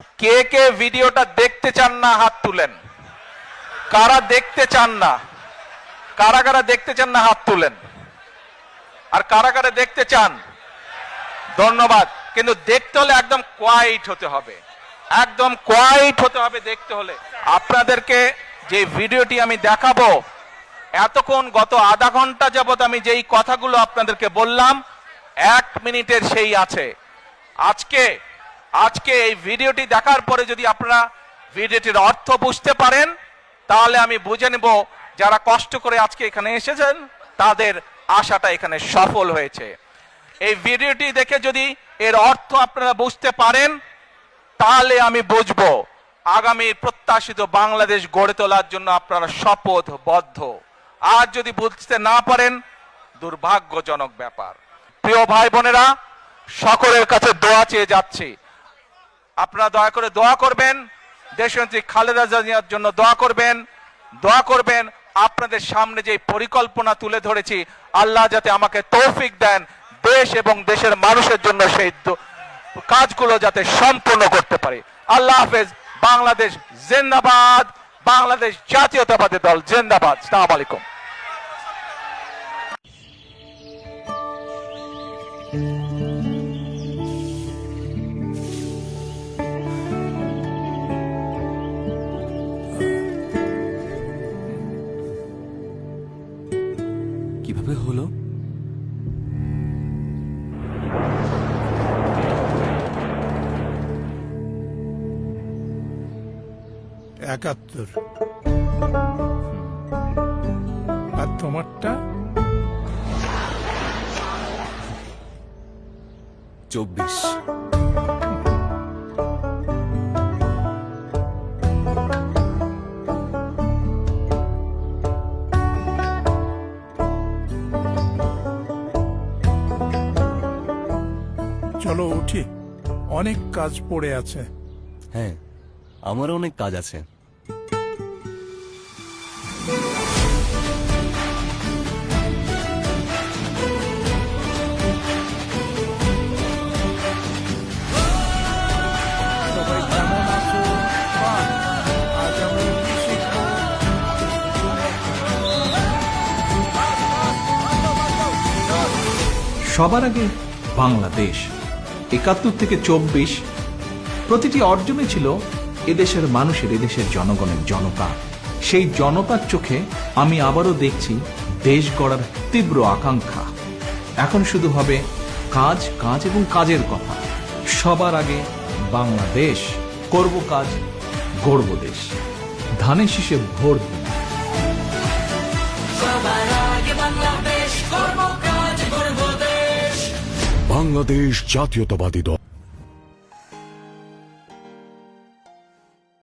কে কে ভিডিওটা দেখতে চান না হাত তুলেন। কারা দেখতে চান না, কারা কারা দেখতে চান না হাত তুলেন। আর কারা কারা দেখতে চান, ধন্যবাদ। কিন্তু দেখতে হলে একদম কোয়াইট হতে হবে, একদম কোয়াইট হতে হবে দেখতে হলে। আপনাদেরকে যে ভিডিওটি আমি দেখাবো, এতক্ষণ গত আধা ঘন্টা যাবত আমি যেই কথাগুলো আপনাদেরকে বললাম, 1 মিনিটের সেই আছে। আজকে এই ভিডিওটি দেখার পরে যদি আপনারা ভিডিওটির অর্থ বুঝতে পারেন, তাহলে আমি বুঝে নেব যারা কষ্ট করে আজকে এখানে এসেছেন তাদের আশাটা এখানে সফল হয়েছে। এই ভিডিওটি দেখে যদি এর অর্থ আপনারা বুঝতে পারেন, তাহলে আমি বুঝবো আগামীর প্রত্যাশিত বাংলাদেশ গড়ে তোলার জন্য আপনারা শপথবদ্ধ। আর যদি বুঝতে না পারেন, দুর্ভাগ্যজনক ব্যাপার। প্রিয় ভাই বোনেরা, সকলের কাছে দোয়া চেয়ে যাচ্ছি, আপনারা দয়া করে দোয়া করবেন, দেশনেত্রী খালেদা জিয়ার জন্য দোয়া করবেন। আপনাদের সামনে যে পরিকল্পনা তুলে ধরেছি, আল্লাহ যাতে আমাকে তৌফিক দেন দেশ এবং দেশের মানুষের জন্য সেই কাজগুলো যাতে সম্পূর্ণ করতে পারি। আল্লাহ হাফেজ। বাংলাদেশ জিন্দাবাদ, বাংলাদেশ জাতীয়তাবাদী দল জিন্দাবাদ। আসসালামু আলাইকুম। কিভাবে হলো? একাত্তর। আর তোমারটা? 24। চলো উঠি, অনেক কাজ পড়ে আছে। হ্যাঁ, আমারও অনেক কাজ আছে। সবাই কেমন আছো? আজ আমরা কি শিখবো? সবার আগে বাংলাদেশ ৭১ থেকে ২৪, প্রতিটি অর্জনে ছিল এদেশের মানুষের, এদেশের জনগণের, জনতা। সেই জনতার চোখে আমি আবারও দেখছি দেশ গড়ার তীব্র আকাঙ্ক্ষা। এখন শুধু হবে কাজ, কাজ এবং কাজের কথা। সবার আগে বাংলাদেশ, করব কাজ, গড়ব দেশ। ধানের শীষে ভোট দিন। বাংলাদেশ জাতীয়তাবাদী দল।